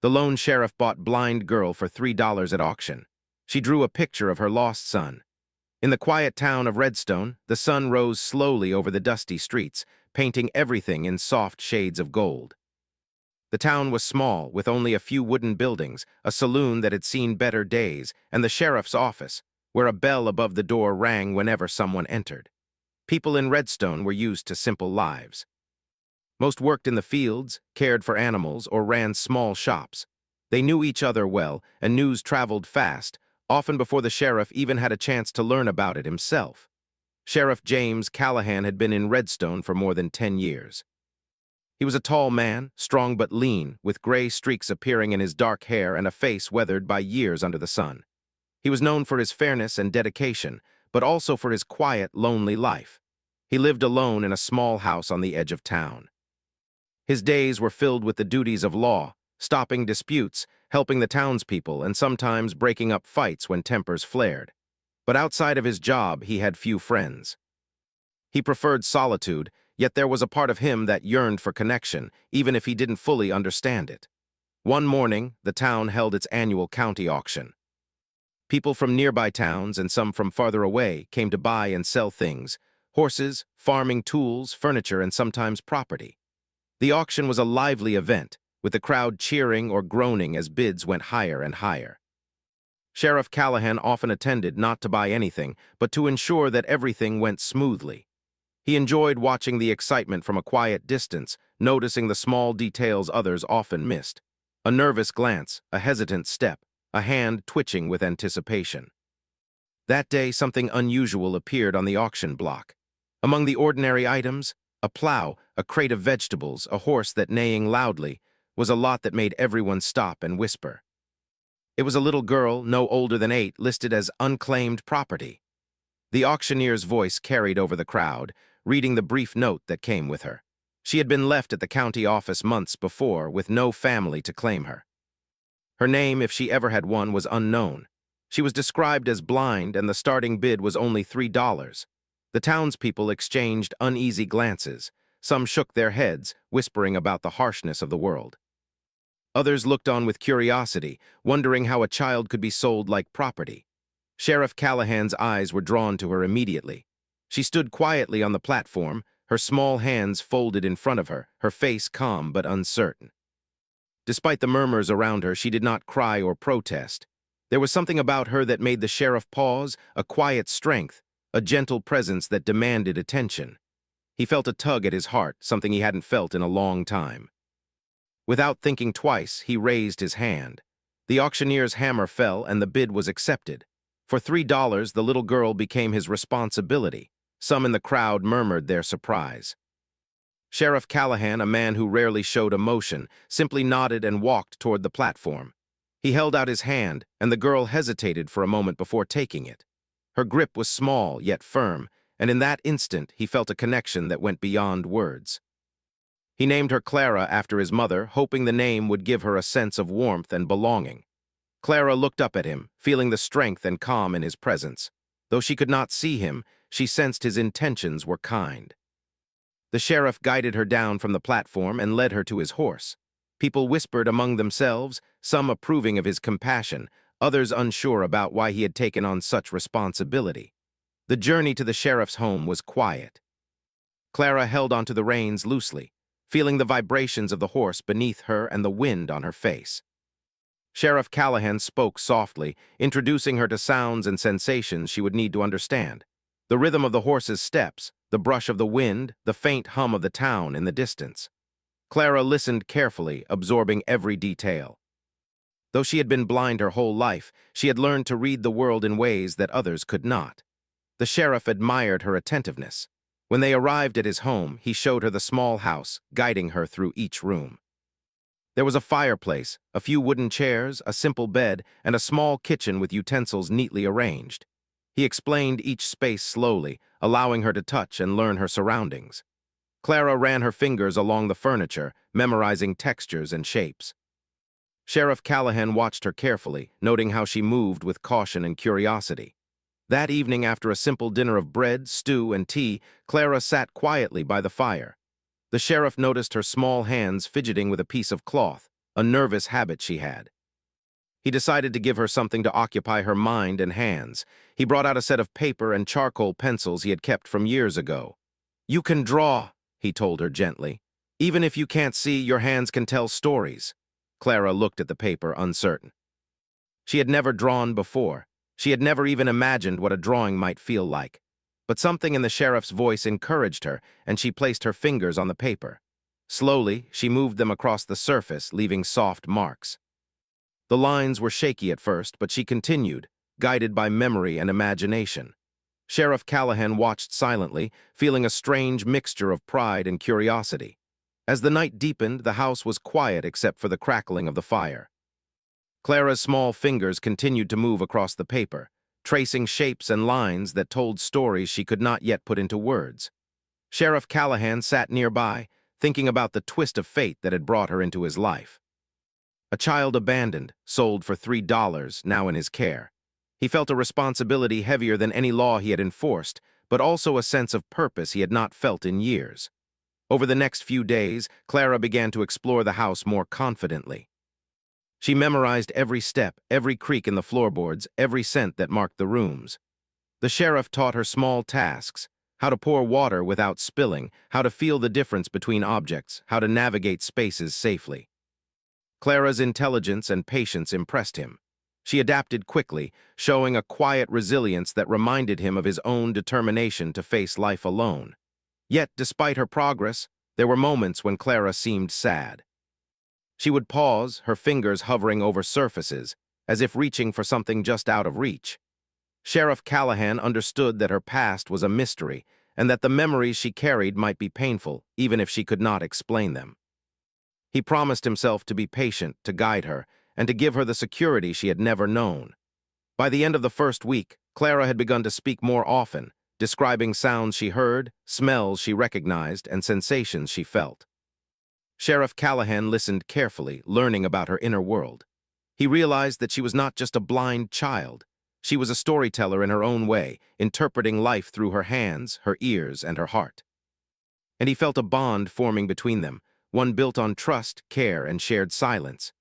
The lone sheriff bought blind girl for $3 at auction. She drew a picture of her lost son. In the quiet town of Redstone, the sun rose slowly over the dusty streets, painting everything in soft shades of gold. The town was small, with only a few wooden buildings, a saloon that had seen better days, and the sheriff's office, where a bell above the door rang whenever someone entered. People in Redstone were used to simple lives. Most worked in the fields, cared for animals, or ran small shops. They knew each other well, and news traveled fast, often before the sheriff even had a chance to learn about it himself. Sheriff James Callahan had been in Redstone for more than 10 years. He was a tall man, strong but lean, with gray streaks appearing in his dark hair and a face weathered by years under the sun. He was known for his fairness and dedication, but also for his quiet, lonely life. He lived alone in a small house on the edge of town. His days were filled with the duties of law, stopping disputes, helping the townspeople, and sometimes breaking up fights when tempers flared. But outside of his job, he had few friends. He preferred solitude, yet there was a part of him that yearned for connection, even if he didn't fully understand it. One morning, the town held its annual county auction. People from nearby towns and some from farther away came to buy and sell things: horses, farming tools, furniture, and sometimes property. The auction was a lively event, with the crowd cheering or groaning as bids went higher and higher. Sheriff Callahan often attended not to buy anything, but to ensure that everything went smoothly. He enjoyed watching the excitement from a quiet distance, noticing the small details others often missed. A nervous glance, a hesitant step, a hand twitching with anticipation. That day, something unusual appeared on the auction block. Among the ordinary items, a plow, a crate of vegetables, a horse that, neighing loudly, was a lot that made everyone stop and whisper. It was a little girl, no older than 8, listed as unclaimed property. The auctioneer's voice carried over the crowd, reading the brief note that came with her. She had been left at the county office months before, with no family to claim her. Her name, if she ever had one, was unknown. She was described as blind, and the starting bid was only $3. The townspeople exchanged uneasy glances. Some shook their heads, whispering about the harshness of the world. Others looked on with curiosity, wondering how a child could be sold like property. Sheriff Callahan's eyes were drawn to her immediately. She stood quietly on the platform, her small hands folded in front of her, her face calm but uncertain. Despite the murmurs around her, she did not cry or protest. There was something about her that made the sheriff pause, a quiet strength, a gentle presence that demanded attention. He felt a tug at his heart, something he hadn't felt in a long time. Without thinking twice, he raised his hand. The auctioneer's hammer fell, and the bid was accepted. For $3, the little girl became his responsibility. Some in the crowd murmured their surprise. Sheriff Callahan, a man who rarely showed emotion, simply nodded and walked toward the platform. He held out his hand, and the girl hesitated for a moment before taking it. Her grip was small yet firm, and in that instant he felt a connection that went beyond words. He named her Clara after his mother, hoping the name would give her a sense of warmth and belonging. Clara looked up at him, feeling the strength and calm in his presence. Though she could not see him, she sensed his intentions were kind. The sheriff guided her down from the platform and led her to his horse. People whispered among themselves, some approving of his compassion, others unsure about why he had taken on such responsibility. The journey to the sheriff's home was quiet. Clara held onto the reins loosely, feeling the vibrations of the horse beneath her and the wind on her face. Sheriff Callahan spoke softly, introducing her to sounds and sensations she would need to understand. The rhythm of the horse's steps, the brush of the wind, the faint hum of the town in the distance. Clara listened carefully, absorbing every detail. Though she had been blind her whole life, she had learned to read the world in ways that others could not. The sheriff admired her attentiveness. When they arrived at his home, he showed her the small house, guiding her through each room. There was a fireplace, a few wooden chairs, a simple bed, and a small kitchen with utensils neatly arranged. He explained each space slowly, allowing her to touch and learn her surroundings. Clara ran her fingers along the furniture, memorizing textures and shapes. Sheriff Callahan watched her carefully, noting how she moved with caution and curiosity. That evening, after a simple dinner of bread, stew, and tea, Clara sat quietly by the fire. The sheriff noticed her small hands fidgeting with a piece of cloth. a nervous habit she had. He decided to give her something to occupy her mind and hands. He brought out a set of paper and charcoal pencils he had kept from years ago. "You can draw," he told her gently. "Even if you can't see, your hands can tell stories." Clara looked at the paper, uncertain. She had never drawn before. She had never even imagined what a drawing might feel like. But something in the sheriff's voice encouraged her, and she placed her fingers on the paper. Slowly, she moved them across the surface, leaving soft marks. The lines were shaky at first, but she continued, guided by memory and imagination. Sheriff Callahan watched silently, feeling a strange mixture of pride and curiosity. As the night deepened, the house was quiet except for the crackling of the fire. Clara's small fingers continued to move across the paper, tracing shapes and lines that told stories she could not yet put into words. Sheriff Callahan sat nearby, thinking about the twist of fate that had brought her into his life. A child abandoned, sold for $3, now in his care. He felt a responsibility heavier than any law he had enforced, but also a sense of purpose he had not felt in years. Over the next few days, Clara began to explore the house more confidently. She memorized every step, every creak in the floorboards, every scent that marked the rooms. The sheriff taught her small tasks: how to pour water without spilling, how to feel the difference between objects, how to navigate spaces safely. Clara's intelligence and patience impressed him. She adapted quickly, showing a quiet resilience that reminded him of his own determination to face life alone. Yet, despite her progress, there were moments when Clara seemed sad. She would pause, her fingers hovering over surfaces, as if reaching for something just out of reach. Sheriff Callahan understood that her past was a mystery, and that the memories she carried might be painful, even if she could not explain them. He promised himself to be patient, to guide her, and to give her the security she had never known. By the end of the first week, Clara had begun to speak more often, describing sounds she heard, smells she recognized, and sensations she felt. Sheriff Callahan listened carefully, learning about her inner world. He realized that she was not just a blind child. She was a storyteller in her own way, interpreting life through her hands, her ears, and her heart. And he felt a bond forming between them, one built on trust, care, and shared silence.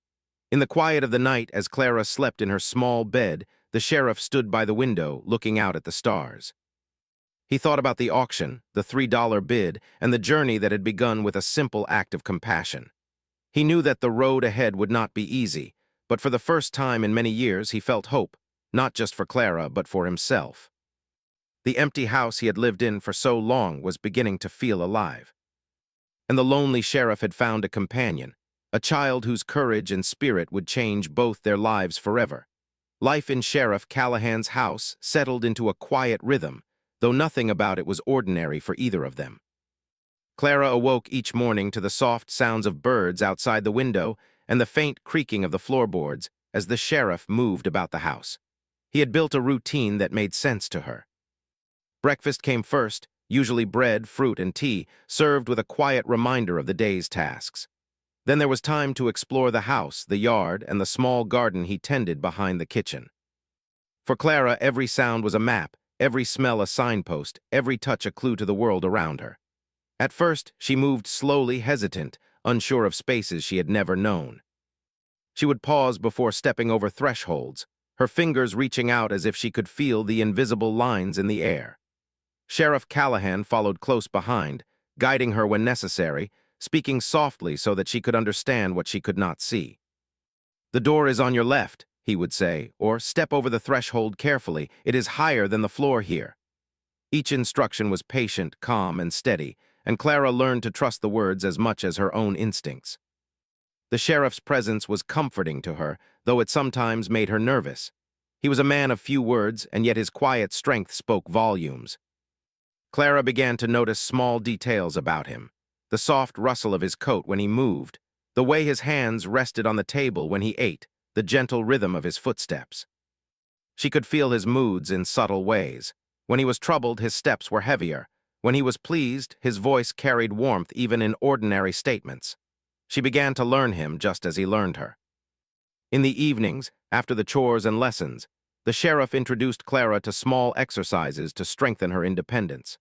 In the quiet of the night, as Clara slept in her small bed, the sheriff stood by the window, looking out at the stars. He thought about the auction, the $3 bid, and the journey that had begun with a simple act of compassion. He knew that the road ahead would not be easy, but for the first time in many years he felt hope, not just for Clara, but for himself. The empty house he had lived in for so long was beginning to feel alive. And the lonely sheriff had found a companion, a child whose courage and spirit would change both their lives forever. Life in Sheriff Callahan's house settled into a quiet rhythm, though nothing about it was ordinary for either of them. Clara awoke each morning to the soft sounds of birds outside the window and the faint creaking of the floorboards as the sheriff moved about the house. He had built a routine that made sense to her. Breakfast came first, usually bread, fruit, and tea, served with a quiet reminder of the day's tasks. Then there was time to explore the house, the yard, and the small garden he tended behind the kitchen. For Clara, every sound was a map, every smell a signpost, every touch a clue to the world around her. At first, she moved slowly, hesitant, unsure of spaces she had never known. She would pause before stepping over thresholds, her fingers reaching out as if she could feel the invisible lines in the air. Sheriff Callahan followed close behind, guiding her when necessary, speaking softly so that she could understand what she could not see. "The door is on your left," he would say, or "Step over the threshold carefully, it is higher than the floor here." Each instruction was patient, calm, and steady, and Clara learned to trust the words as much as her own instincts. The sheriff's presence was comforting to her, though it sometimes made her nervous. He was a man of few words, and yet his quiet strength spoke volumes. Clara began to notice small details about him: the soft rustle of his coat when he moved, the way his hands rested on the table when he ate, the gentle rhythm of his footsteps. She could feel his moods in subtle ways. When he was troubled, his steps were heavier. When he was pleased, his voice carried warmth even in ordinary statements. She began to learn him just as he learned her. In the evenings, after the chores and lessons, the sheriff introduced Clara to small exercises to strengthen her independence.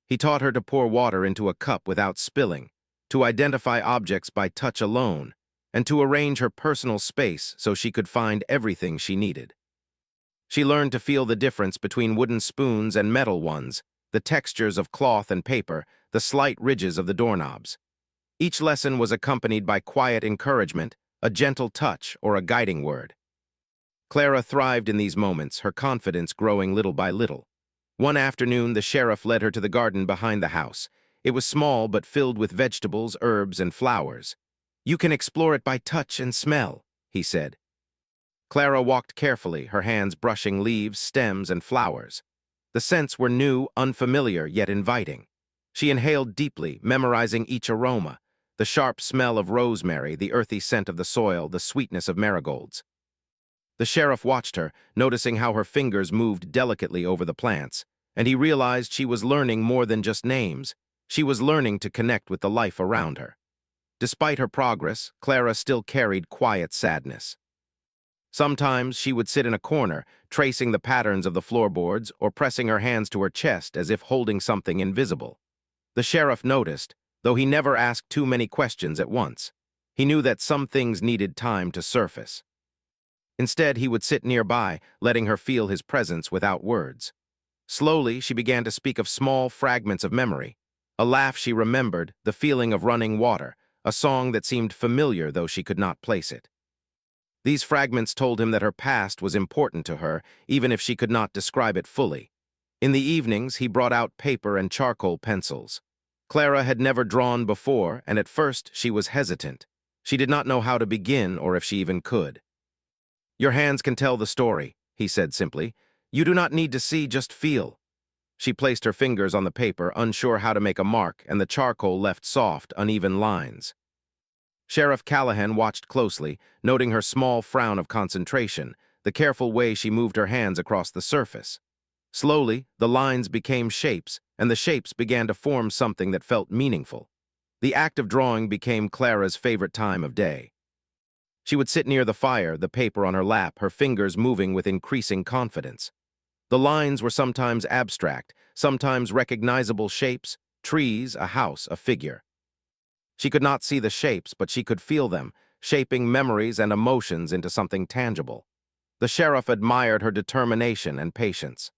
He taught her to pour water into a cup without spilling, to identify objects by touch alone, and to arrange her personal space so she could find everything she needed. She learned to feel the difference between wooden spoons and metal ones, the textures of cloth and paper, the slight ridges of the doorknobs. Each lesson was accompanied by quiet encouragement, a gentle touch, or a guiding word. Clara thrived in these moments, her confidence growing little by little. One afternoon, the sheriff led her to the garden behind the house. It was small but filled with vegetables, herbs, and flowers. "You can explore it by touch and smell," he said. Clara walked carefully, her hands brushing leaves, stems, and flowers. The scents were new, unfamiliar, yet inviting. She inhaled deeply, memorizing each aroma: the sharp smell of rosemary, the earthy scent of the soil, the sweetness of marigolds. The sheriff watched her, noticing how her fingers moved delicately over the plants, and he realized she was learning more than just names. She was learning to connect with the life around her. Despite her progress, Clara still carried quiet sadness. Sometimes she would sit in a corner, tracing the patterns of the floorboards or pressing her hands to her chest as if holding something invisible. The sheriff noticed, though he never asked too many questions at once. He knew that some things needed time to surface. Instead, he would sit nearby, letting her feel his presence without words. Slowly, she began to speak of small fragments of memory. A laugh she remembered, the feeling of running water, a song that seemed familiar though she could not place it. These fragments told him that her past was important to her, even if she could not describe it fully. In the evenings, he brought out paper and charcoal pencils. Clara had never drawn before, and at first she was hesitant. She did not know how to begin or if she even could. "Your hands can tell the story," he said simply. "You do not need to see, just feel." She placed her fingers on the paper, unsure how to make a mark, and the charcoal left soft, uneven lines. Sheriff Callahan watched closely, noting her small frown of concentration, the careful way she moved her hands across the surface. Slowly, the lines became shapes, and the shapes began to form something that felt meaningful. The act of drawing became Clara's favorite time of day. She would sit near the fire, the paper on her lap, her fingers moving with increasing confidence. The lines were sometimes abstract, sometimes recognizable shapes: trees, a house, a figure. She could not see the shapes, but she could feel them, shaping memories and emotions into something tangible. The sheriff admired her determination and patience.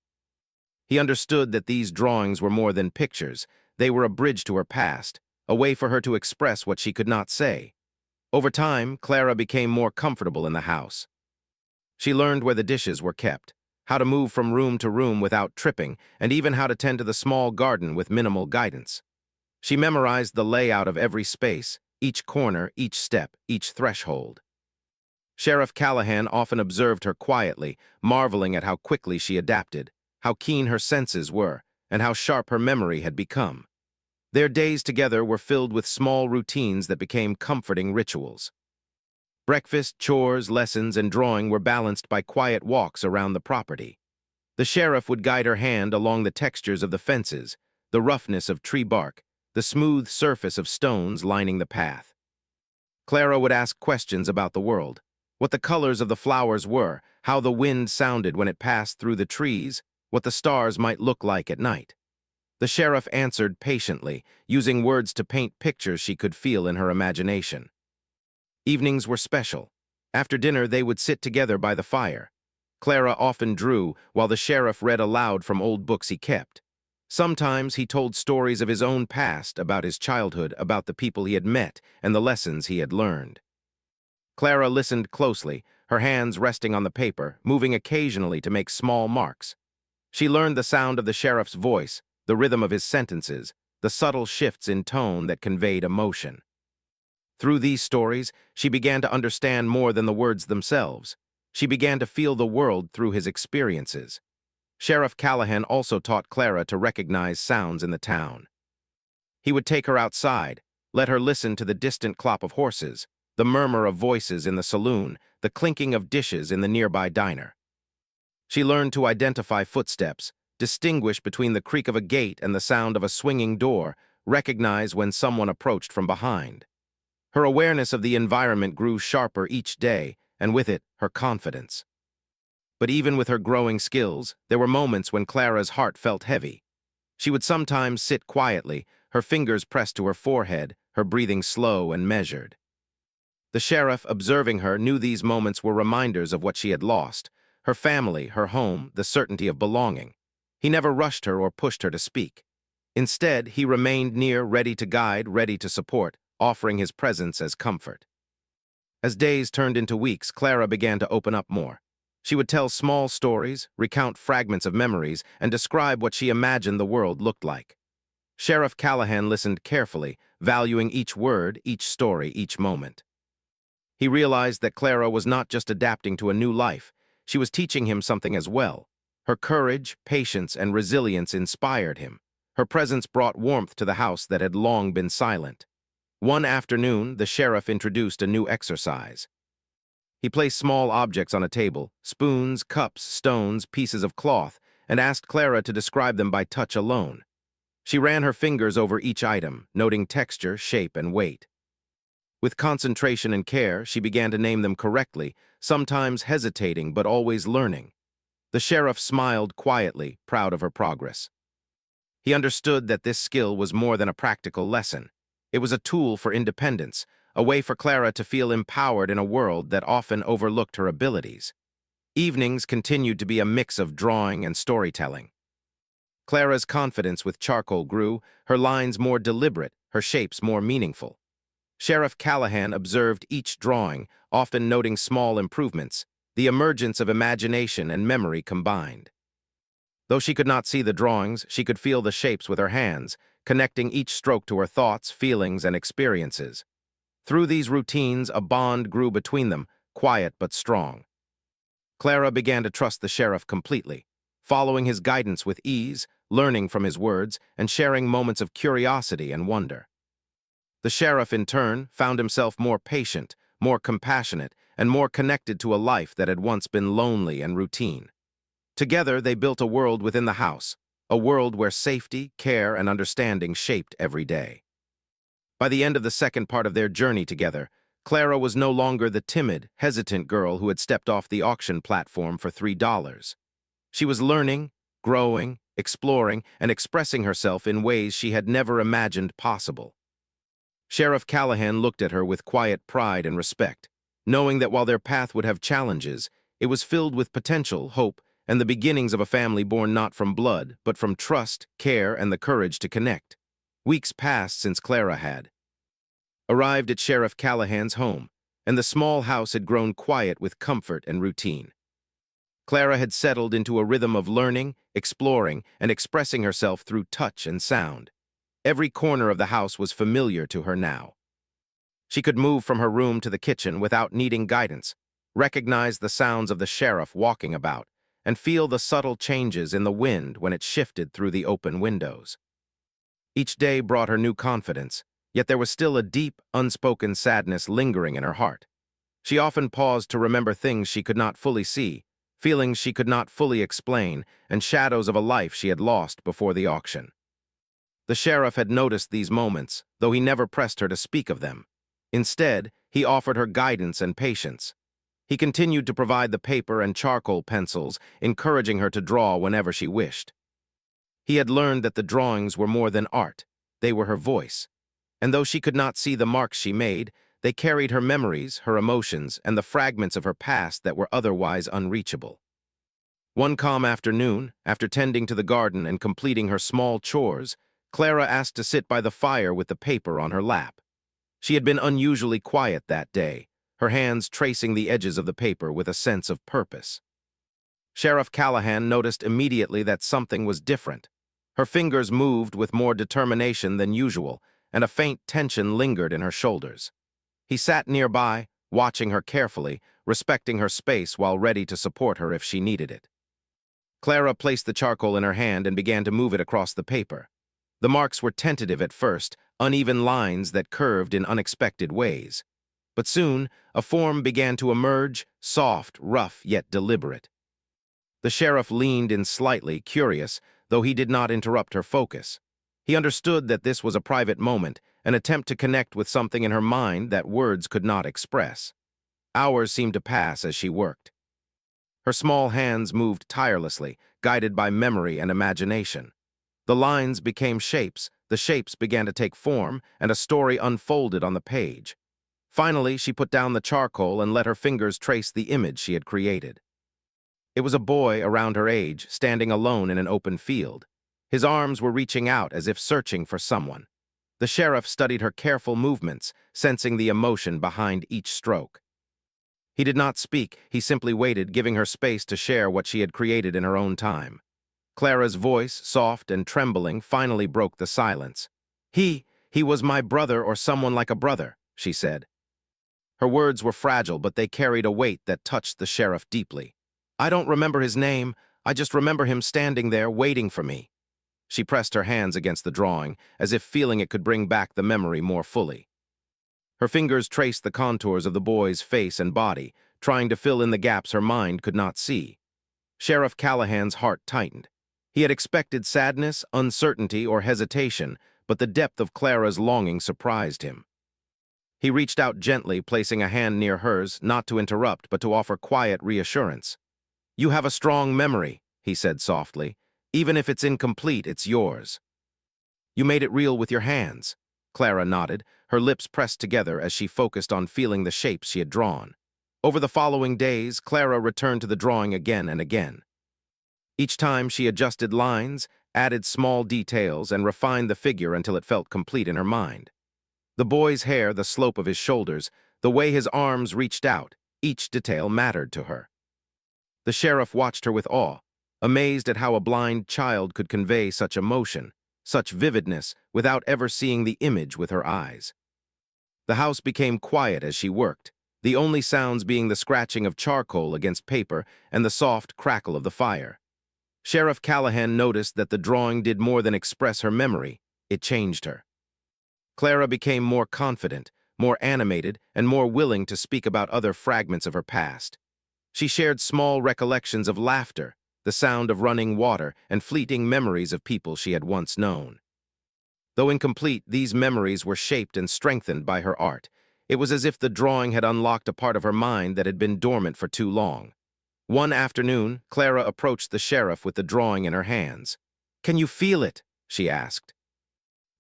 He understood that these drawings were more than pictures. They were a bridge to her past, a way for her to express what she could not say. Over time, Clara became more comfortable in the house. She learned where the dishes were kept, how to move from room to room without tripping, and even how to tend to the small garden with minimal guidance. She memorized the layout of every space, each corner, each step, each threshold. Sheriff Callahan often observed her quietly, marveling at how quickly she adapted, how keen her senses were, and how sharp her memory had become. Their days together were filled with small routines that became comforting rituals. Breakfast, chores, lessons, and drawing were balanced by quiet walks around the property. The sheriff would guide her hand along the textures of the fences, the roughness of tree bark, the smooth surface of stones lining the path. Clara would ask questions about the world: what the colors of the flowers were, how the wind sounded when it passed through the trees, what the stars might look like at night. The sheriff answered patiently, using words to paint pictures she could feel in her imagination. Evenings were special. After dinner, they would sit together by the fire. Clara often drew, while the sheriff read aloud from old books he kept. Sometimes he told stories of his own past, about his childhood, about the people he had met, and the lessons he had learned. Clara listened closely, her hands resting on the paper, moving occasionally to make small marks. She learned the sound of the sheriff's voice, the rhythm of his sentences, the subtle shifts in tone that conveyed emotion. Through these stories, she began to understand more than the words themselves. She began to feel the world through his experiences. Sheriff Callahan also taught Clara to recognize sounds in the town. He would take her outside, let her listen to the distant clop of horses, the murmur of voices in the saloon, the clinking of dishes in the nearby diner. She learned to identify footsteps, distinguish between the creak of a gate and the sound of a swinging door, recognize when someone approached from behind. Her awareness of the environment grew sharper each day, and with it, her confidence. But even with her growing skills, there were moments when Clara's heart felt heavy. She would sometimes sit quietly, her fingers pressed to her forehead, her breathing slow and measured. The sheriff, observing her, knew these moments were reminders of what she had lost: her family, her home, the certainty of belonging. He never rushed her or pushed her to speak. Instead, he remained near, ready to guide, ready to support, offering his presence as comfort. As days turned into weeks, Clara began to open up more. She would tell small stories, recount fragments of memories, and describe what she imagined the world looked like. Sheriff Callahan listened carefully, valuing each word, each story, each moment. He realized that Clara was not just adapting to a new life, she was teaching him something as well. Her courage, patience, and resilience inspired him. Her presence brought warmth to the house that had long been silent. One afternoon, the sheriff introduced a new exercise. He placed small objects on a table: spoons, cups, stones, pieces of cloth, and asked Clara to describe them by touch alone. She ran her fingers over each item, noting texture, shape, and weight. With concentration and care, she began to name them correctly, sometimes hesitating but always learning. The sheriff smiled quietly, proud of her progress. He understood that this skill was more than a practical lesson. It was a tool for independence, a way for Clara to feel empowered in a world that often overlooked her abilities. Evenings continued to be a mix of drawing and storytelling. Clara's confidence with charcoal grew, her lines more deliberate, her shapes more meaningful. Sheriff Callahan observed each drawing, often noting small improvements, the emergence of imagination and memory combined. Though she could not see the drawings, she could feel the shapes with her hands, connecting each stroke to her thoughts, feelings, and experiences. Through these routines, a bond grew between them, quiet but strong. Clara began to trust the sheriff completely, following his guidance with ease, learning from his words, and sharing moments of curiosity and wonder. The sheriff, in turn, found himself more patient, more compassionate, and more connected to a life that had once been lonely and routine. Together, they built a world within the house, a world where safety, care, and understanding shaped every day. By the end of the second part of their journey together, Clara was no longer the timid, hesitant girl who had stepped off the auction platform for $3. She was learning, growing, exploring, and expressing herself in ways she had never imagined possible. Sheriff Callahan looked at her with quiet pride and respect, knowing that while their path would have challenges, it was filled with potential, hope, and the beginnings of a family born not from blood, but from trust, care, and the courage to connect. Weeks passed since Clara had arrived at Sheriff Callahan's home, and the small house had grown quiet with comfort and routine. Clara had settled into a rhythm of learning, exploring, and expressing herself through touch and sound. Every corner of the house was familiar to her now. She could move from her room to the kitchen without needing guidance, recognize the sounds of the sheriff walking about, and feel the subtle changes in the wind when it shifted through the open windows. Each day brought her new confidence, yet there was still a deep, unspoken sadness lingering in her heart. She often paused to remember things she could not fully see, feelings she could not fully explain, and shadows of a life she had lost before the auction. The sheriff had noticed these moments, though he never pressed her to speak of them. Instead, he offered her guidance and patience. He continued to provide the paper and charcoal pencils, encouraging her to draw whenever she wished. He had learned that the drawings were more than art, they were her voice. And though she could not see the marks she made, they carried her memories, her emotions, and the fragments of her past that were otherwise unreachable. One calm afternoon, after tending to the garden and completing her small chores, Clara asked to sit by the fire with the paper on her lap. She had been unusually quiet that day, her hands tracing the edges of the paper with a sense of purpose. Sheriff Callahan noticed immediately that something was different. Her fingers moved with more determination than usual, and a faint tension lingered in her shoulders. He sat nearby, watching her carefully, respecting her space while ready to support her if she needed it. Clara placed the charcoal in her hand and began to move it across the paper. The marks were tentative at first, uneven lines that curved in unexpected ways. But soon, a form began to emerge, soft, rough, yet deliberate. The sheriff leaned in slightly, curious, though he did not interrupt her focus. He understood that this was a private moment, an attempt to connect with something in her mind that words could not express. Hours seemed to pass as she worked. Her small hands moved tirelessly, guided by memory and imagination. The lines became shapes, the shapes began to take form, and a story unfolded on the page. Finally, she put down the charcoal and let her fingers trace the image she had created. It was a boy around her age, standing alone in an open field. His arms were reaching out as if searching for someone. The sheriff studied her careful movements, sensing the emotion behind each stroke. He did not speak, he simply waited, giving her space to share what she had created in her own time. Clara's voice, soft and trembling, finally broke the silence. He was my brother or someone like a brother, she said. Her words were fragile, but they carried a weight that touched the sheriff deeply. I don't remember his name, I just remember him standing there waiting for me. She pressed her hands against the drawing, as if feeling it could bring back the memory more fully. Her fingers traced the contours of the boy's face and body, trying to fill in the gaps her mind could not see. Sheriff Callahan's heart tightened. He had expected sadness, uncertainty, or hesitation, but the depth of Clara's longing surprised him. He reached out gently, placing a hand near hers, not to interrupt, but to offer quiet reassurance. You have a strong memory, he said softly. Even if it's incomplete, it's yours. You made it real with your hands. Clara nodded, her lips pressed together as she focused on feeling the shapes she had drawn. Over the following days, Clara returned to the drawing again and again. Each time she adjusted lines, added small details, and refined the figure until it felt complete in her mind. The boy's hair, the slope of his shoulders, the way his arms reached out, each detail mattered to her. The sheriff watched her with awe, amazed at how a blind child could convey such emotion, such vividness, without ever seeing the image with her eyes. The house became quiet as she worked, the only sounds being the scratching of charcoal against paper and the soft crackle of the fire. Sheriff Callahan noticed that the drawing did more than express her memory, it changed her. Clara became more confident, more animated, and more willing to speak about other fragments of her past. She shared small recollections of laughter, the sound of running water, and fleeting memories of people she had once known. Though incomplete, these memories were shaped and strengthened by her art. It was as if the drawing had unlocked a part of her mind that had been dormant for too long. One afternoon, Clara approached the sheriff with the drawing in her hands. "Can you feel it?" she asked.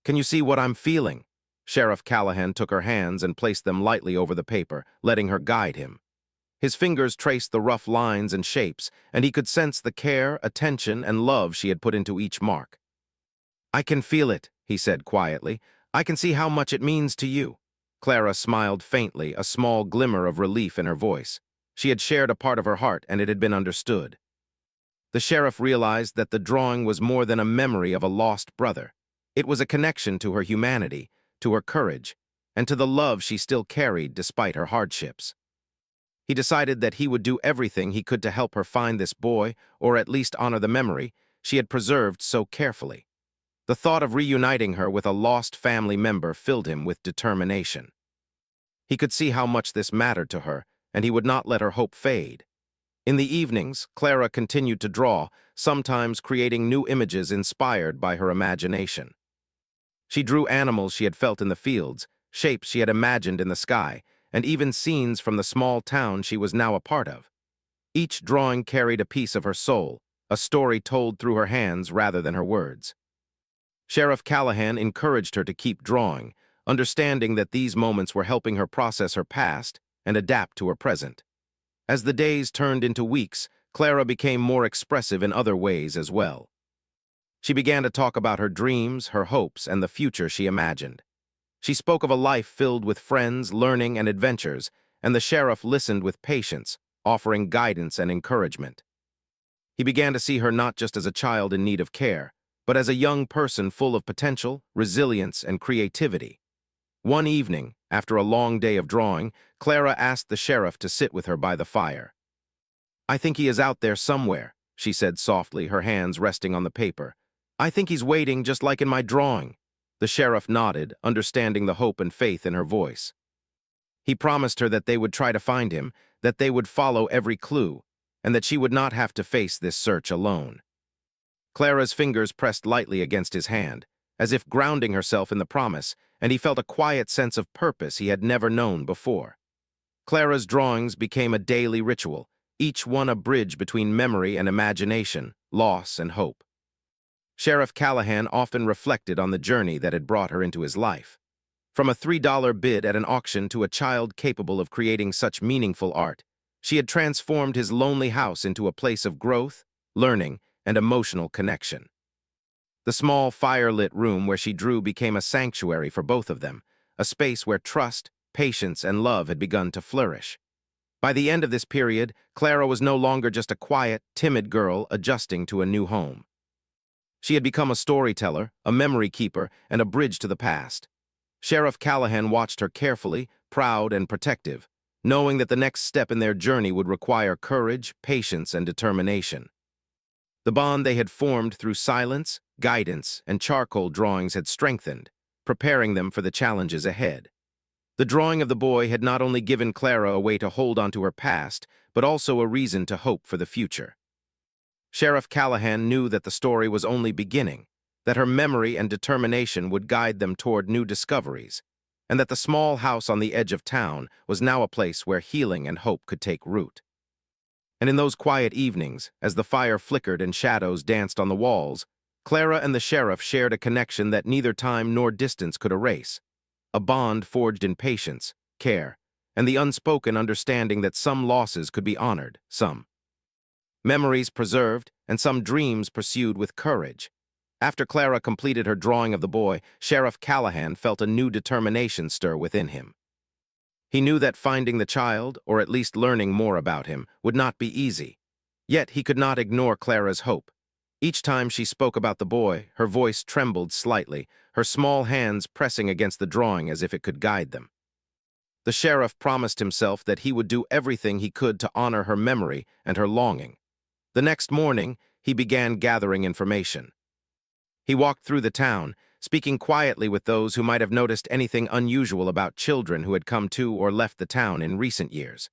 "Can you see what I'm feeling?" Sheriff Callahan took her hands and placed them lightly over the paper, letting her guide him. His fingers traced the rough lines and shapes, and he could sense the care, attention, and love she had put into each mark. "I can feel it," he said quietly. "I can see how much it means to you." Clara smiled faintly, a small glimmer of relief in her voice. She had shared a part of her heart, and it had been understood. The sheriff realized that the drawing was more than a memory of a lost brother. It was a connection to her humanity, to her courage, and to the love she still carried despite her hardships. He decided that he would do everything he could to help her find this boy, or at least honor the memory she had preserved so carefully. The thought of reuniting her with a lost family member filled him with determination. He could see how much this mattered to her, and he would not let her hope fade. In the evenings, Clara continued to draw, sometimes creating new images inspired by her imagination. She drew animals she had felt in the fields, shapes she had imagined in the sky, and even scenes from the small town she was now a part of. Each drawing carried a piece of her soul, a story told through her hands rather than her words. Sheriff Callahan encouraged her to keep drawing, understanding that these moments were helping her process her past and adapt to her present. As the days turned into weeks, Clara became more expressive in other ways as well. She began to talk about her dreams, her hopes, and the future she imagined. She spoke of a life filled with friends, learning, and adventures, and the sheriff listened with patience, offering guidance and encouragement. He began to see her not just as a child in need of care, but as a young person full of potential, resilience, and creativity. One evening, after a long day of drawing, Clara asked the sheriff to sit with her by the fire. "I think he is out there somewhere," she said softly, her hands resting on the paper. "I think he's waiting just like in my drawing." The sheriff nodded, understanding the hope and faith in her voice. He promised her that they would try to find him, that they would follow every clue, and that she would not have to face this search alone. Clara's fingers pressed lightly against his hand, as if grounding herself in the promise, and he felt a quiet sense of purpose he had never known before. Clara's drawings became a daily ritual, each one a bridge between memory and imagination, loss and hope. Sheriff Callahan often reflected on the journey that had brought her into his life. From a $3 bid at an auction to a child capable of creating such meaningful art, she had transformed his lonely house into a place of growth, learning, and emotional connection. The small, fire-lit room where she drew became a sanctuary for both of them, a space where trust, patience, and love had begun to flourish. By the end of this period, Clara was no longer just a quiet, timid girl adjusting to a new home. She had become a storyteller, a memory keeper, and a bridge to the past. Sheriff Callahan watched her carefully, proud and protective, knowing that the next step in their journey would require courage, patience, and determination. The bond they had formed through silence, guidance, and charcoal drawings had strengthened, preparing them for the challenges ahead. The drawing of the boy had not only given Clara a way to hold onto her past, but also a reason to hope for the future. Sheriff Callahan knew that the story was only beginning, that her memory and determination would guide them toward new discoveries, and that the small house on the edge of town was now a place where healing and hope could take root. And in those quiet evenings, as the fire flickered and shadows danced on the walls, Clara and the sheriff shared a connection that neither time nor distance could erase, a bond forged in patience, care, and the unspoken understanding that some losses could be honored, some memories preserved, and some dreams pursued with courage. After Clara completed her drawing of the boy, Sheriff Callahan felt a new determination stir within him. He knew that finding the child, or at least learning more about him, would not be easy. Yet he could not ignore Clara's hope. Each time she spoke about the boy, her voice trembled slightly, her small hands pressing against the drawing as if it could guide them. The sheriff promised himself that he would do everything he could to honor her memory and her longing. The next morning, he began gathering information. He walked through the town, speaking quietly with those who might have noticed anything unusual about children who had come to or left the town in recent years.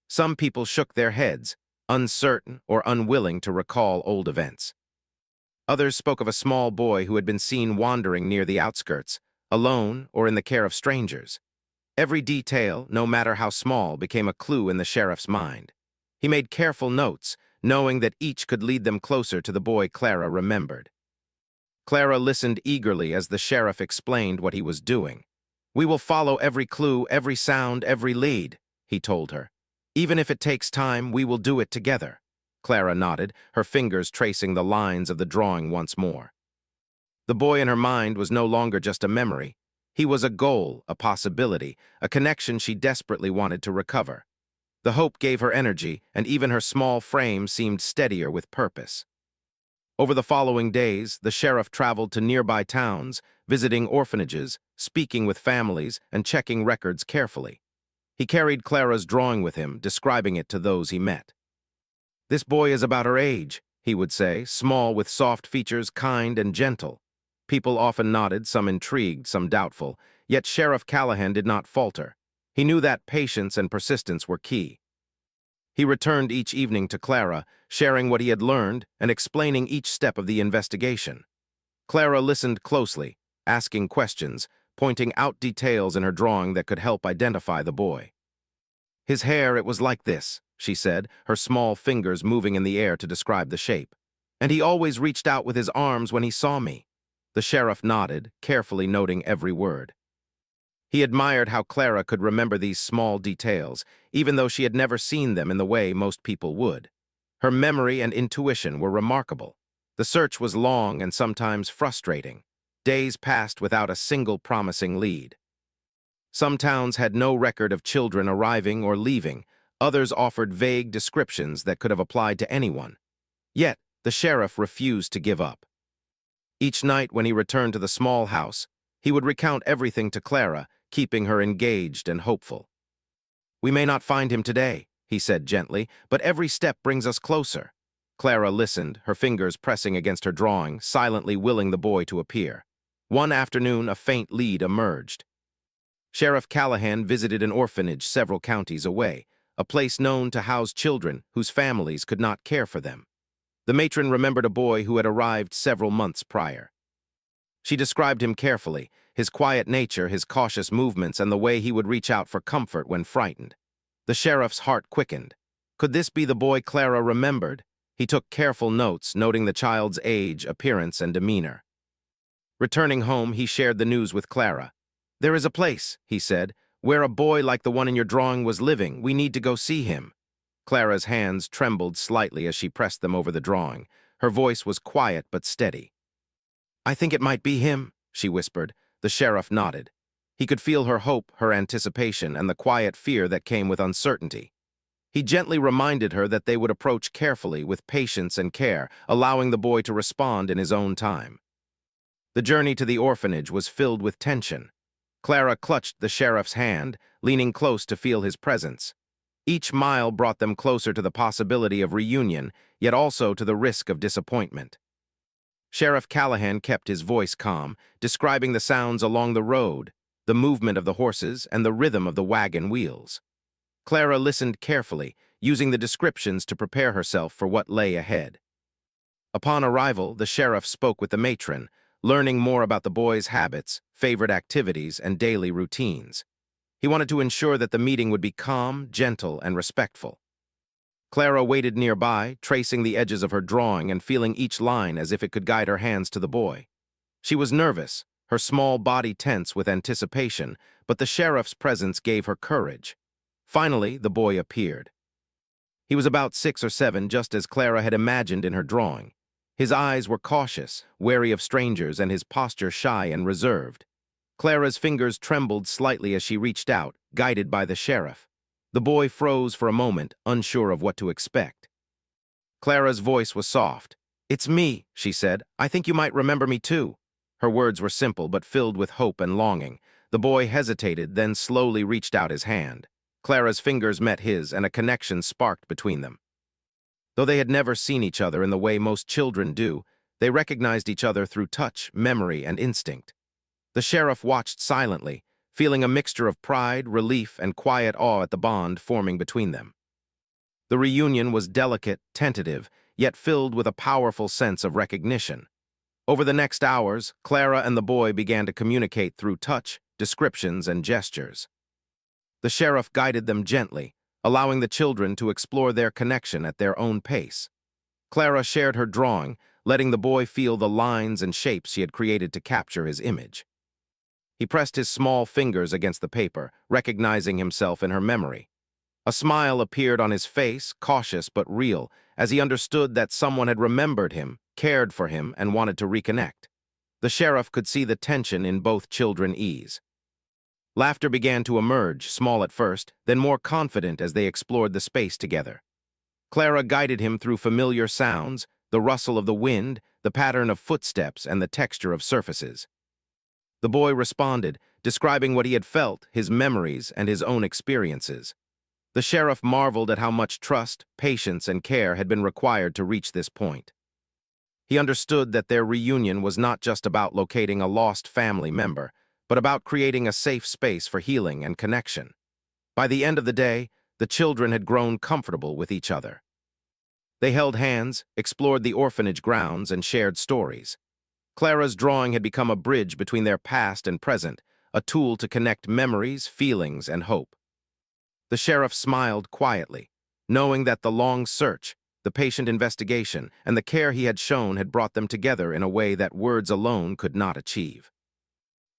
Some people shook their heads, uncertain or unwilling to recall old events. Others spoke of a small boy who had been seen wandering near the outskirts, alone or in the care of strangers. Every detail, no matter how small, became a clue in the sheriff's mind. He made careful notes, knowing that each could lead them closer to the boy Clara remembered. Clara listened eagerly as the sheriff explained what he was doing. "We will follow every clue, every sound, every lead," he told her. "Even if it takes time, we will do it together." Clara nodded, her fingers tracing the lines of the drawing once more. The boy in her mind was no longer just a memory. He was a goal, a possibility, a connection she desperately wanted to recover. The hope gave her energy, and even her small frame seemed steadier with purpose. Over the following days, the sheriff traveled to nearby towns, visiting orphanages, speaking with families, and checking records carefully. He carried Clara's drawing with him, describing it to those he met. "This boy is about her age," he would say, small with soft features, kind and gentle. People often nodded, some intrigued, some doubtful, yet Sheriff Callahan did not falter. He knew that patience and persistence were key. He returned each evening to Clara, sharing what he had learned and explaining each step of the investigation. Clara listened closely, asking questions, pointing out details in her drawing that could help identify the boy. "His hair, it was like this," she said, her small fingers moving in the air to describe the shape. "And he always reached out with his arms when he saw me." The sheriff nodded, carefully noting every word. He admired how Clara could remember these small details, even though she had never seen them in the way most people would. Her memory and intuition were remarkable. The search was long and sometimes frustrating. Days passed without a single promising lead. Some towns had no record of children arriving or leaving. Others offered vague descriptions that could have applied to anyone. Yet, the sheriff refused to give up. Each night when he returned to the small house, he would recount everything to Clara, keeping her engaged and hopeful. "We may not find him today," he said gently, "but every step brings us closer." Clara listened, her fingers pressing against her drawing, silently willing the boy to appear. One afternoon, a faint lead emerged. Sheriff Callahan visited an orphanage several counties away, a place known to house children whose families could not care for them. The matron remembered a boy who had arrived several months prior. She described him carefully, his quiet nature, his cautious movements, and the way he would reach out for comfort when frightened. The sheriff's heart quickened. Could this be the boy Clara remembered? He took careful notes, noting the child's age, appearance, and demeanor. Returning home, he shared the news with Clara. "There is a place," he said, "where a boy like the one in your drawing was living. We need to go see him." Clara's hands trembled slightly as she pressed them over the drawing. Her voice was quiet but steady. "I think it might be him," she whispered. The sheriff nodded. He could feel her hope, her anticipation, and the quiet fear that came with uncertainty. He gently reminded her that they would approach carefully, with patience and care, allowing the boy to respond in his own time. The journey to the orphanage was filled with tension. Clara clutched the sheriff's hand, leaning close to feel his presence. Each mile brought them closer to the possibility of reunion, yet also to the risk of disappointment. Sheriff Callahan kept his voice calm, describing the sounds along the road, the movement of the horses, and the rhythm of the wagon wheels. Clara listened carefully, using the descriptions to prepare herself for what lay ahead. Upon arrival, the sheriff spoke with the matron, learning more about the boy's habits, favorite activities, and daily routines. He wanted to ensure that the meeting would be calm, gentle, and respectful. Clara waited nearby, tracing the edges of her drawing and feeling each line as if it could guide her hands to the boy. She was nervous, her small body tense with anticipation, but the sheriff's presence gave her courage. Finally, the boy appeared. He was about 6 or 7, just as Clara had imagined in her drawing. His eyes were cautious, wary of strangers, and his posture shy and reserved. Clara's fingers trembled slightly as she reached out, guided by the sheriff. The boy froze for a moment, unsure of what to expect. Clara's voice was soft. "It's me," she said. "I think you might remember me too." Her words were simple but filled with hope and longing. The boy hesitated, then slowly reached out his hand. Clara's fingers met his, and a connection sparked between them. Though they had never seen each other in the way most children do, they recognized each other through touch, memory, and instinct. The sheriff watched silently, feeling a mixture of pride, relief, and quiet awe at the bond forming between them. The reunion was delicate, tentative, yet filled with a powerful sense of recognition. Over the next hours, Clara and the boy began to communicate through touch, descriptions, and gestures. The sheriff guided them gently, allowing the children to explore their connection at their own pace. Clara shared her drawing, letting the boy feel the lines and shapes she had created to capture his image. He pressed his small fingers against the paper, recognizing himself in her memory. A smile appeared on his face, cautious but real, as he understood that someone had remembered him, cared for him, and wanted to reconnect. The sheriff could see the tension in both children ease. Laughter began to emerge, small at first, then more confident as they explored the space together. Clara guided him through familiar sounds, the rustle of the wind, the pattern of footsteps, and the texture of surfaces. The boy responded, describing what he had felt, his memories, and his own experiences. The sheriff marveled at how much trust, patience, and care had been required to reach this point. He understood that their reunion was not just about locating a lost family member, but about creating a safe space for healing and connection. By the end of the day, the children had grown comfortable with each other. They held hands, explored the orphanage grounds, and shared stories. Clara's drawing had become a bridge between their past and present, a tool to connect memories, feelings, and hope. The sheriff smiled quietly, knowing that the long search, the patient investigation, and the care he had shown had brought them together in a way that words alone could not achieve.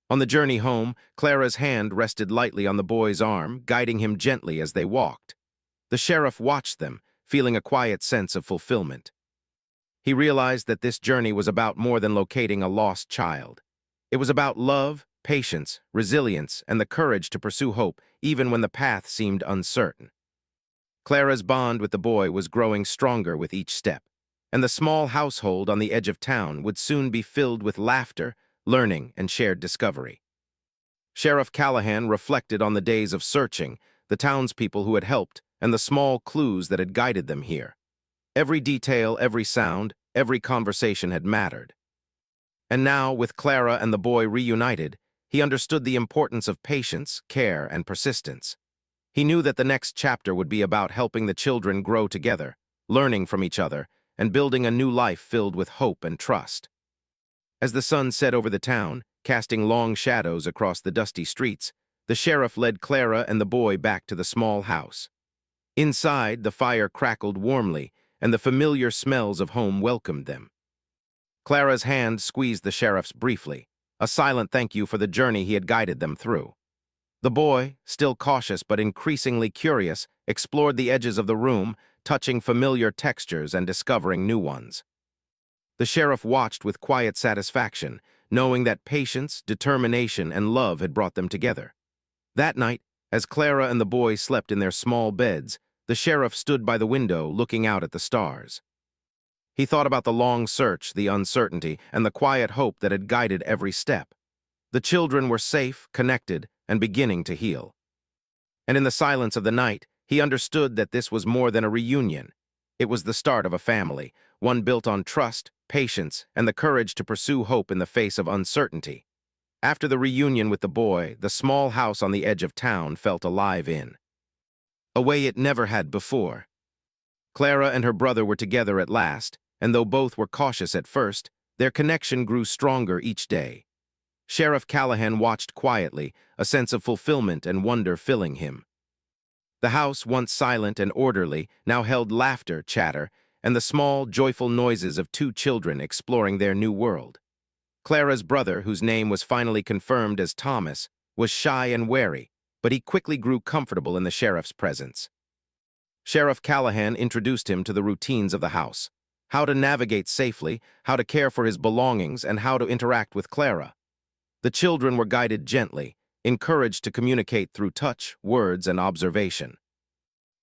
On the journey home, Clara's hand rested lightly on the boy's arm, guiding him gently as they walked. The sheriff watched them, feeling a quiet sense of fulfillment. He realized that this journey was about more than locating a lost child. It was about love, patience, resilience, and the courage to pursue hope even when the path seemed uncertain. Clara's bond with the boy was growing stronger with each step, and the small household on the edge of town would soon be filled with laughter, learning, and shared discovery. Sheriff Callahan reflected on the days of searching, the townspeople who had helped, and the small clues that had guided them here. Every detail, every sound, every conversation had mattered. And now, with Clara and the boy reunited, he understood the importance of patience, care, and persistence. He knew that the next chapter would be about helping the children grow together, learning from each other, and building a new life filled with hope and trust. As the sun set over the town, casting long shadows across the dusty streets, the sheriff led Clara and the boy back to the small house. Inside, the fire crackled warmly, and the familiar smells of home welcomed them. Clara's hand squeezed the sheriff's briefly, a silent thank you for the journey he had guided them through. The boy, still cautious but increasingly curious, explored the edges of the room, touching familiar textures and discovering new ones. The sheriff watched with quiet satisfaction, knowing that patience, determination, and love had brought them together. That night, as Clara and the boy slept in their small beds, the sheriff stood by the window looking out at the stars. He thought about the long search, the uncertainty, and the quiet hope that had guided every step. The children were safe, connected, and beginning to heal. And in the silence of the night, he understood that this was more than a reunion. It was the start of a family, one built on trust, patience, and the courage to pursue hope in the face of uncertainty. After the reunion with the boy, the small house on the edge of town felt alive in a way it never had before. Clara and her brother were together at last, and though both were cautious at first, their connection grew stronger each day. Sheriff Callahan watched quietly, a sense of fulfillment and wonder filling him. The house, once silent and orderly, now held laughter, chatter, and the small, joyful noises of two children exploring their new world. Clara's brother, whose name was finally confirmed as Thomas, was shy and wary, but he quickly grew comfortable in the sheriff's presence. Sheriff Callahan introduced him to the routines of the house, how to navigate safely, how to care for his belongings, and how to interact with Clara. The children were guided gently, encouraged to communicate through touch, words, and observation.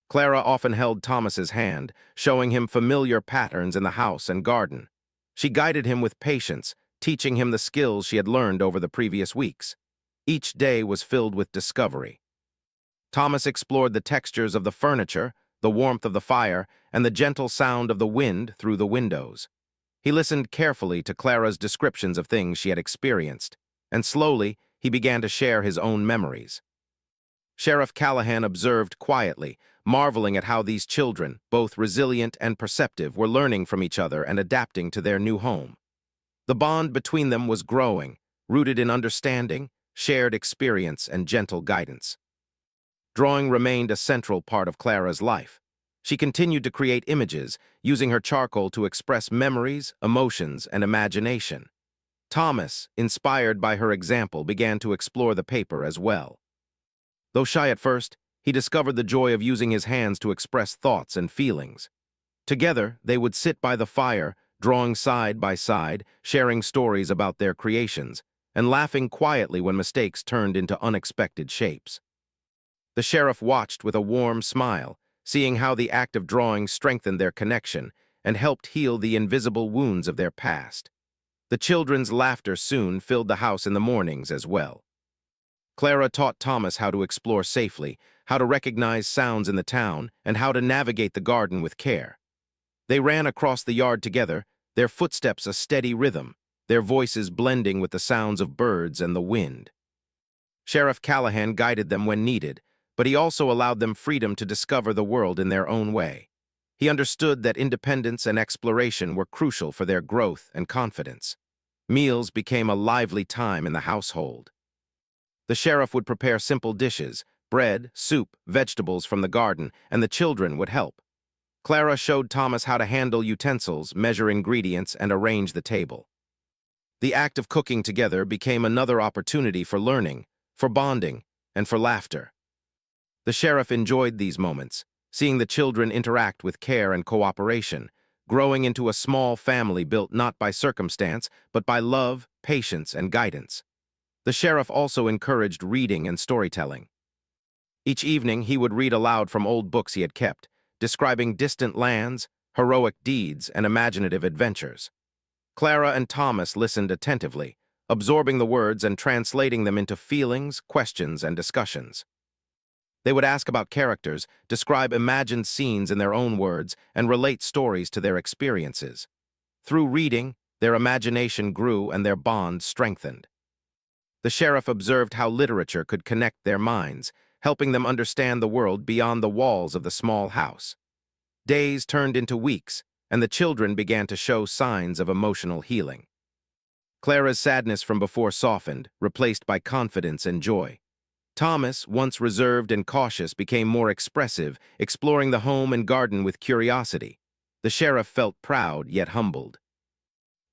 Clara often held Thomas's hand, showing him familiar patterns in the house and garden. She guided him with patience, teaching him the skills she had learned over the previous weeks. Each day was filled with discovery. Thomas explored the textures of the furniture, the warmth of the fire, and the gentle sound of the wind through the windows. He listened carefully to Clara's descriptions of things she had experienced, and slowly he began to share his own memories. Sheriff Callahan observed quietly, marveling at how these children, both resilient and perceptive, were learning from each other and adapting to their new home. The bond between them was growing, rooted in understanding, shared experience, and gentle guidance. Drawing remained a central part of Clara's life. She continued to create images, using her charcoal to express memories, emotions, and imagination. Thomas, inspired by her example, began to explore the paper as well. Though shy at first, he discovered the joy of using his hands to express thoughts and feelings. Together, they would sit by the fire, drawing side by side, sharing stories about their creations, and laughing quietly when mistakes turned into unexpected shapes. The sheriff watched with a warm smile, seeing how the act of drawing strengthened their connection and helped heal the invisible wounds of their past. The children's laughter soon filled the house in the mornings as well. Clara taught Thomas how to explore safely, how to recognize sounds in the town, and how to navigate the garden with care. They ran across the yard together, their footsteps a steady rhythm, their voices blending with the sounds of birds and the wind. Sheriff Callahan guided them when needed, but he also allowed them freedom to discover the world in their own way. He understood that independence and exploration were crucial for their growth and confidence. Meals became a lively time in the household. The sheriff would prepare simple dishes, bread, soup, vegetables from the garden, and the children would help. Clara showed Thomas how to handle utensils, measure ingredients, and arrange the table. The act of cooking together became another opportunity for learning, for bonding, and for laughter. The sheriff enjoyed these moments, seeing the children interact with care and cooperation, growing into a small family built not by circumstance, but by love, patience, and guidance. The sheriff also encouraged reading and storytelling. Each evening, he would read aloud from old books he had kept, describing distant lands, heroic deeds, and imaginative adventures. Clara and Thomas listened attentively, absorbing the words and translating them into feelings, questions, and discussions. They would ask about characters, describe imagined scenes in their own words, and relate stories to their experiences. Through reading, their imagination grew and their bond strengthened. The sheriff observed how literature could connect their minds, helping them understand the world beyond the walls of the small house. Days turned into weeks, and the children began to show signs of emotional healing. Clara's sadness from before softened, replaced by confidence and joy. Thomas, once reserved and cautious, became more expressive, exploring the home and garden with curiosity. The sheriff felt proud yet humbled.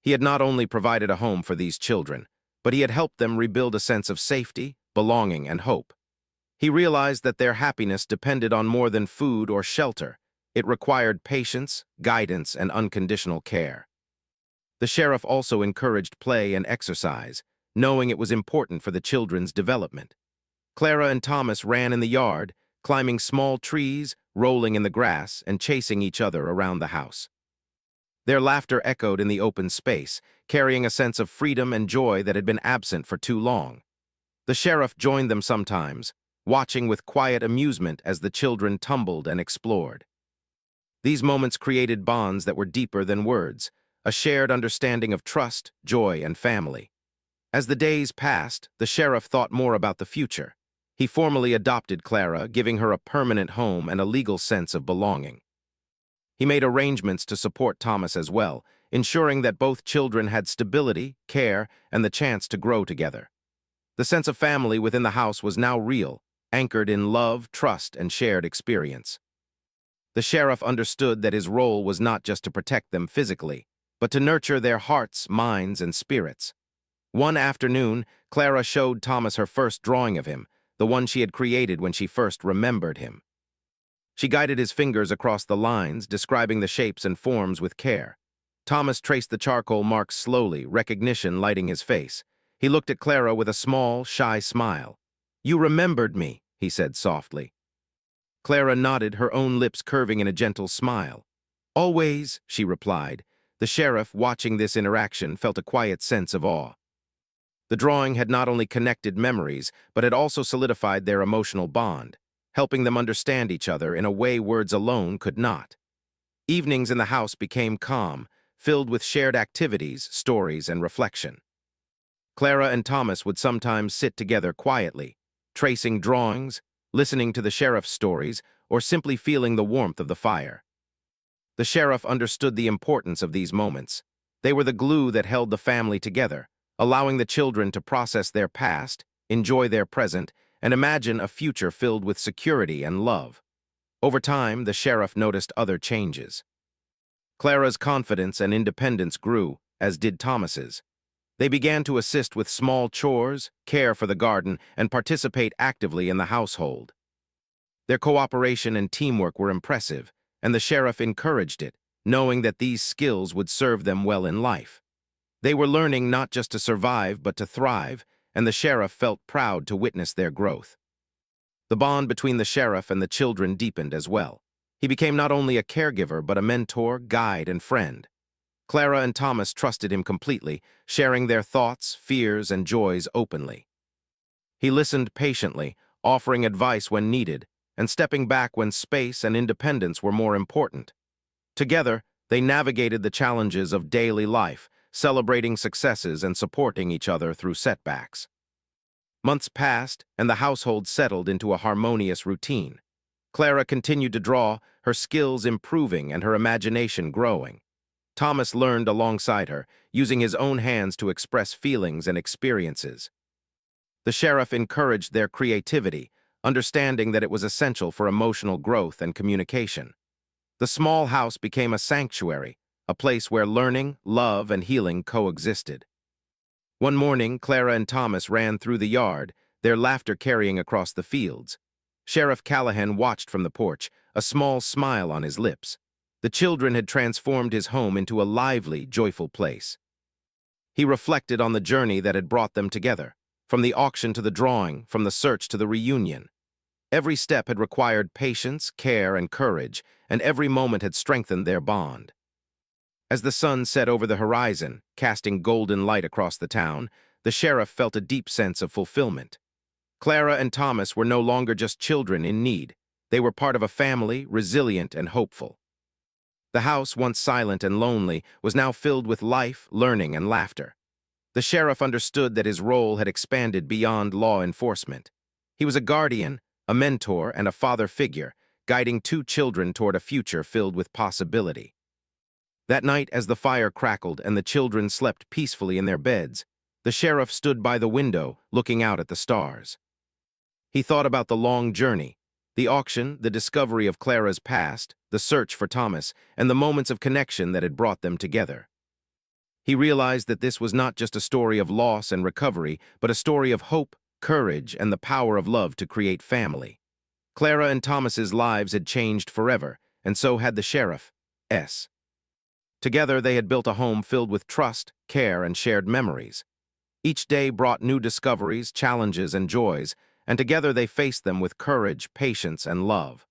He had not only provided a home for these children, but he had helped them rebuild a sense of safety, belonging, and hope. He realized that their happiness depended on more than food or shelter. It required patience, guidance, and unconditional care. The sheriff also encouraged play and exercise, knowing it was important for the children's development. Clara and Thomas ran in the yard, climbing small trees, rolling in the grass, and chasing each other around the house. Their laughter echoed in the open space, carrying a sense of freedom and joy that had been absent for too long. The sheriff joined them sometimes, watching with quiet amusement as the children tumbled and explored. These moments created bonds that were deeper than words, a shared understanding of trust, joy, and family. As the days passed, the sheriff thought more about the future. He formally adopted Clara, giving her a permanent home and a legal sense of belonging. He made arrangements to support Thomas as well, ensuring that both children had stability, care, and the chance to grow together. The sense of family within the house was now real, anchored in love, trust, and shared experience. The sheriff understood that his role was not just to protect them physically, but to nurture their hearts, minds, and spirits. One afternoon, Clara showed Thomas her first drawing of him, the one she had created when she first remembered him. She guided his fingers across the lines, describing the shapes and forms with care. Thomas traced the charcoal marks slowly, recognition lighting his face. He looked at Clara with a small, shy smile. "You remembered me," he said softly. Clara nodded, her own lips curving in a gentle smile. "Always," she replied. The sheriff, watching this interaction, felt a quiet sense of awe. The drawing had not only connected memories, but had also solidified their emotional bond, helping them understand each other in a way words alone could not. Evenings in the house became calm, filled with shared activities, stories, and reflection. Clara and Thomas would sometimes sit together quietly, tracing drawings, listening to the sheriff's stories, or simply feeling the warmth of the fire. The sheriff understood the importance of these moments. They were the glue that held the family together, allowing the children to process their past, enjoy their present, and imagine a future filled with security and love. Over time, the sheriff noticed other changes. Clara's confidence and independence grew, as did Thomas's. They began to assist with small chores, care for the garden, and participate actively in the household. Their cooperation and teamwork were impressive, and the sheriff encouraged it, knowing that these skills would serve them well in life. They were learning not just to survive, but to thrive, and the sheriff felt proud to witness their growth. The bond between the sheriff and the children deepened as well. He became not only a caregiver, but a mentor, guide, and friend. Clara and Thomas trusted him completely, sharing their thoughts, fears, and joys openly. He listened patiently, offering advice when needed, and stepping back when space and independence were more important. Together, they navigated the challenges of daily life, celebrating successes and supporting each other through setbacks. Months passed, and the household settled into a harmonious routine. Clara continued to draw, her skills improving and her imagination growing. Thomas learned alongside her, using his own hands to express feelings and experiences. The sheriff encouraged their creativity, understanding that it was essential for emotional growth and communication. The small house became a sanctuary, a place where learning, love, and healing coexisted. One morning, Clara and Thomas ran through the yard, their laughter carrying across the fields. Sheriff Callahan watched from the porch, a small smile on his lips. The children had transformed his home into a lively, joyful place. He reflected on the journey that had brought them together, from the auction to the drawing, from the search to the reunion. Every step had required patience, care, and courage, and every moment had strengthened their bond. As the sun set over the horizon, casting golden light across the town, the sheriff felt a deep sense of fulfillment. Clara and Thomas were no longer just children in need. They were part of a family, resilient and hopeful. The house, once silent and lonely, was now filled with life, learning, and laughter. The sheriff understood that his role had expanded beyond law enforcement. He was a guardian, a mentor, and a father figure, guiding two children toward a future filled with possibility. That night, as the fire crackled and the children slept peacefully in their beds, the sheriff stood by the window, looking out at the stars. He thought about the long journey, the auction, the discovery of Clara's past, the search for Thomas, and the moments of connection that had brought them together. He realized that this was not just a story of loss and recovery, but a story of hope, courage, and the power of love to create family. Clara and Thomas's lives had changed forever, and so had the sheriff's. Together, they had built a home filled with trust, care, and shared memories. Each day brought new discoveries, challenges, and joys, and together they faced them with courage, patience, and love.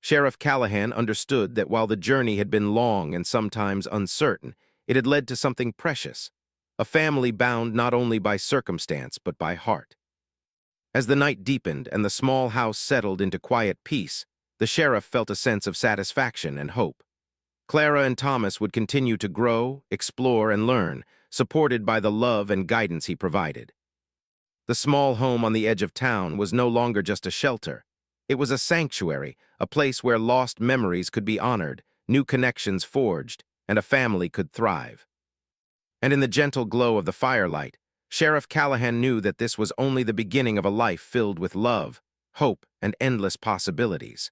Sheriff Callahan understood that while the journey had been long and sometimes uncertain, it had led to something precious, a family bound not only by circumstance but by heart. As the night deepened and the small house settled into quiet peace, the sheriff felt a sense of satisfaction and hope. Clara and Thomas would continue to grow, explore, and learn, supported by the love and guidance he provided. The small home on the edge of town was no longer just a shelter. It was a sanctuary, a place where lost memories could be honored, new connections forged, and a family could thrive. And in the gentle glow of the firelight, Sheriff Callahan knew that this was only the beginning of a life filled with love, hope, and endless possibilities.